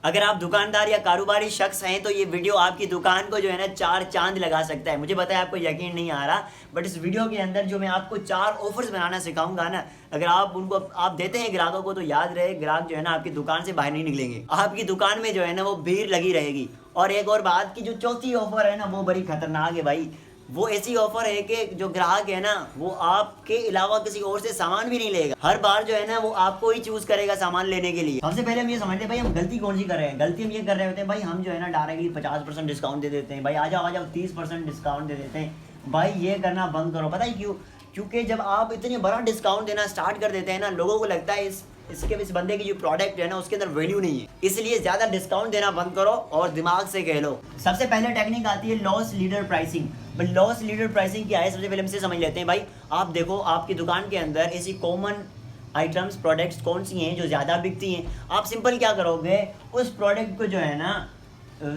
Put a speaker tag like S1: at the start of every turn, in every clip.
S1: अगर आप दुकानदार या कारोबारी शख्स हैं तो ये वीडियो आपकी दुकान को जो है ना 4 चांद लगा सकता है। मुझे पता है आपको यकीन नहीं आ रहा, बट इस वीडियो के अंदर जो मैं आपको 4 ऑफर्स बनाना सिखाऊंगा ना, अगर आप उनको आप देते हैं ग्राहकों को तो याद रहे ग्राहक जो है ना आपकी दुकान से बाहर नहीं निकलेंगे, आपकी दुकान में जो है ना वो भीड़ लगी रहेगी। और एक और बात की जो चौथी ऑफर है ना वो बड़ी खतरनाक है भाई। वो ऐसी ऑफर है कि जो ग्राहक है ना वो आपके अलावा किसी और से सामान भी नहीं लेगा। हर बार जो है ना वो आपको ही चूज करेगा सामान लेने के लिए। सबसे पहले हम ये समझते हैं भाई हम गलती कौन सी कर रहे हैं। गलती हम ये कर रहे होते हैं भाई, हम जो है ना डायरेक्टली 50% डिस्काउंट दे देते हैं। भाई आ जाओ 30% डिस्काउंट दे देते हैं। भाई ये करना बंद करो। पता है क्यों? क्योंकि जब आप इतने बड़ा डिस्काउंट देना स्टार्ट कर देते हैं ना, लोगों को लगता है इस बंदे की जो प्रोडक्ट है ना उसके अंदर वैल्यू नहीं है, इसलिए ज्यादा डिस्काउंट देना बंद करो और दिमाग से कह लो। सबसे पहले टेक्निक आती है loss leader pricing. Loss leader pricing क्या है सबसे पहले हमसे समझ लेते हैं। भाई आप देखो आपकी दुकान के अंदर ऐसी कॉमन आइटम्स प्रोडक्ट्स कौन सी हैं जो ज़्यादा बिकती हैं। आप सिंपल क्या करोगे, उस प्रोडक्ट को जो है ना,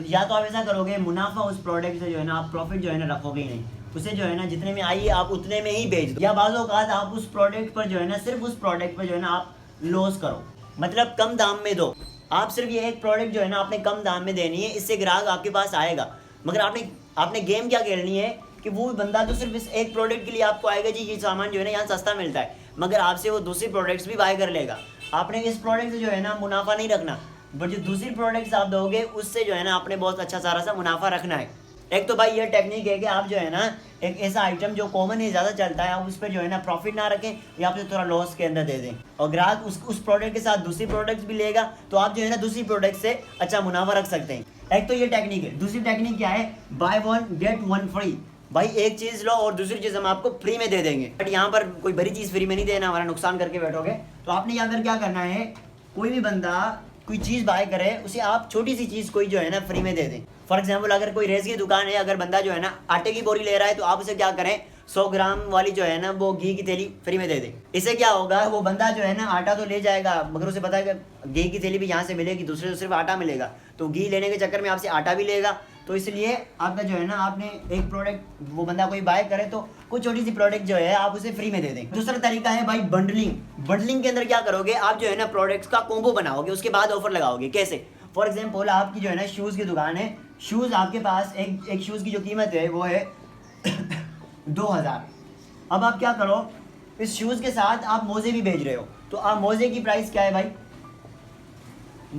S1: या तो आप ऐसा करोगे मुनाफा उस प्रोडक्ट से जो है ना आप प्रॉफिट जो है ना रखोगे ही नहीं, उसे जो है ना जितने में आई है आप उतने में ही बेच दो। या बाज़ औक़ात आप उस प्रोडक्ट पर जो है ना सिर्फ उस प्रोडक्ट पर जो है ना आप लॉस करो, मतलब कम दाम में दो। आप सिर्फ ये एक प्रोडक्ट जो है ना आपने कम दाम में देनी है, इससे ग्राहक आपके पास आएगा। मगर आपने गेम क्या खेलनी है कि वो बंदा तो सिर्फ इस एक प्रोडक्ट के लिए आपको आएगा, जी ये सामान जो है ना यहाँ सस्ता मिलता है, मगर आपसे वो दूसरी प्रोडक्ट्स भी बाय कर लेगा। आपने इस प्रोडक्ट से जो है ना मुनाफा नहीं रखना, बट जो दूसरी प्रोडक्ट्स आप दोगे उससे जो है ना आपने बहुत अच्छा सारा सा मुनाफा रखना है। एक तो भाई ये टेक्निक है कि आप जो है ना एक ऐसा आइटम जो कॉमन है ज़्यादा चलता है आप उस पर जो है ना प्रॉफिट ना रखें या आप थोड़ा लॉस के अंदर दे दें, और ग्राहक उस प्रोडक्ट के साथ दूसरी प्रोडक्ट्स भी लेगा तो आप जो है ना दूसरी प्रोडक्ट से अच्छा मुनाफा रख सकते हैं। एक तो ये टेक्निक है। दूसरी टेक्निक क्या है, by one get one free. भाई एक चीज़ लो और दूसरी चीज़ हम आपको फ्री में दे देंगे। बट यहाँ पर कोई बड़ी चीज़ फ्री में नहीं देना, हमारा नुकसान करके बैठोगे। तो आपने यहाँ पर क्या करना है, कोई भी बंदा कोई चीज़ बाय करे उसे आप छोटी सी चीज़ कोई जो है ना फ्री में दे दें। फॉर एग्जाम्पल अगर कोई रेस की दुकान है, अगर बंदा जो है ना आटे की बोरी ले रहा है तो आप उसे क्या करें, 100 ग्राम वाली जो है ना वो घी की थैली फ्री में दे दें। इससे क्या होगा, वो बंदा जो है ना आटा तो ले जाएगा मगर उसे पता है कि घी की थैली भी यहाँ से मिलेगी, दूसरे से सिर्फ आटा मिलेगा, तो घी लेने के चक्कर में आपसे आटा भी लेगा। तो इसलिए आपका जो है ना आपने एक प्रोडक्ट वो बंदा कोई बाय करे तो कोई छोटी सी प्रोडक्ट जो है आप उसे फ्री में दे दें। दूसरा तरीका है भाई बंडलिंग। बंडलिंग के अंदर क्या करोगे, आप जो है ना प्रोडक्ट्स का कॉम्बो बनाओगे, उसके बाद ऑफर लगाओगे। कैसे? फॉर एग्जाम्पल आपकी जो है ना शूज़ की दुकान है, शूज़ आपके पास एक शूज़ की जो कीमत है वो है 2000। अब आप क्या करो, इस शूज़ के साथ आप मोज़े भी भेज रहे हो, तो आप मोज़े की प्राइस क्या है भाई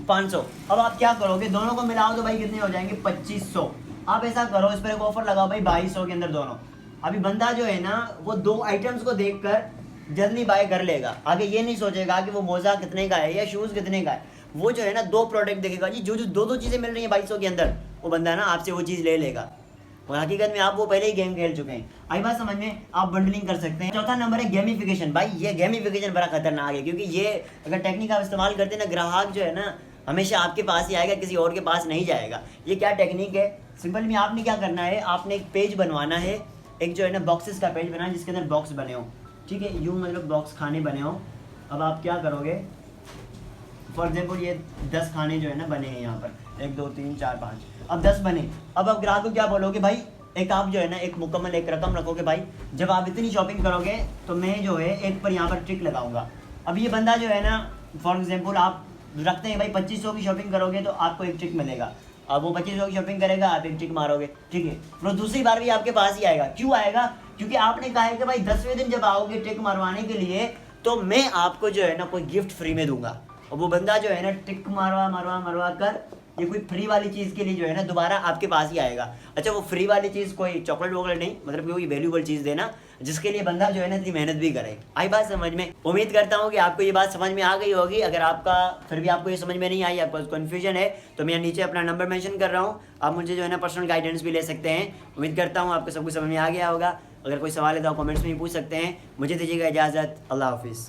S1: 500। अब आप क्या करोगे, दोनों को मिलाओ तो भाई कितने हो जाएंगे 2500। आप ऐसा करो इस पर एक ऑफर लगाओ भाई 2200 के अंदर दोनों। अभी बंदा जो है ना वो दो आइटम्स को देखकर जल्दी बाय कर लेगा, आगे ये नहीं सोचेगा कि वो मोज़ा कितने का है या शूज़ कितने का है। वो जो है ना दो प्रोडक्ट देखेगा, जी जो दो चीज़ें मिल रही हैं 2200 के अंदर, वो बंदा ना आपसे वो चीज़ ले लेगा और हकीकत में आप वो पहले ही गेम खेल चुके हैं। आई बात समझ में, आप बंडलिंग कर सकते हैं। चौथा नंबर है गेमिफिकेशन। भाई ये गेमिफिकेशन बड़ा खतरनाक है, क्योंकि ये अगर टेक्निक आप इस्तेमाल करते हैं ना, ग्राहक जो है ना हमेशा आपके पास ही आएगा, किसी और के पास नहीं जाएगा। ये क्या टेक्निक है, सिंपल में आपने क्या करना है, आपने एक पेज बनवाना है, एक जो है ना बॉक्सेस का पेज बनाना जिसके अंदर बॉक्स बने हो, ठीक है, यूँ मतलब बॉक्स खाने बने हो। अब आप क्या करोगे, फॉर एग्जाम्पल ये 10 खाने जो है ना बने हैं यहाँ पर, 1 2 3 4 5, अब 10 बने। अब आप ग्राहक को क्या बोलोगे, भाई एक आप जो है ना एक मुकम्मल एक रकम रखोगे, भाई जब आप इतनी शॉपिंग करोगे तो मैं जो है एक पर यहाँ पर टिक लगाऊंगा। अब ये बंदा जो है ना फॉर एग्जाम्पल आप रखते हैं भाई 2500 की शॉपिंग करोगे तो आपको एक टिक मिलेगा। अब वो 2500 की शॉपिंग करेगा, आप एक टिक मारोगे, ठीक है, तो दूसरी बार भी आपके पास ही आएगा। क्यों आएगा? क्योंकि आपने कहा है कि भाई 10वें दिन जब आओगे टिक मारवाने के लिए तो मैं आपको जो है ना कोई गिफ्ट फ्री में दूंगा। और वो बंदा जो है ना टिक मरवा कर ये कोई फ्री वाली चीज़ के लिए जो है ना दोबारा आपके पास ही आएगा। अच्छा वो फ्री वाली चीज़ कोई चॉकलेट वॉकलेट नहीं, मतलब कोई वैल्यूबल चीज़ देना जिसके लिए बंदा जो है ना इतनी मेहनत भी करे। आई बात समझ में? उम्मीद करता हूँ कि आपको ये बात समझ में आ गई होगी। अगर आपका फिर भी आपको ये समझ में नहीं आई, आपको कन्फ्यूजन है, तो मैं नीचे अपना नंबर मेंशन कर रहा हूँ, आप मुझे जो है ना पर्सनल गाइडेंस भी ले सकते हैं। उम्मीद करता हूँ आपको सब कुछ समझ में आ गया होगा। अगर कोई सवाल है तो आप कमेंट्स में भी पूछ सकते हैं। मुझे दीजिएगा इजाज़त। अल्लाह हाफिज़।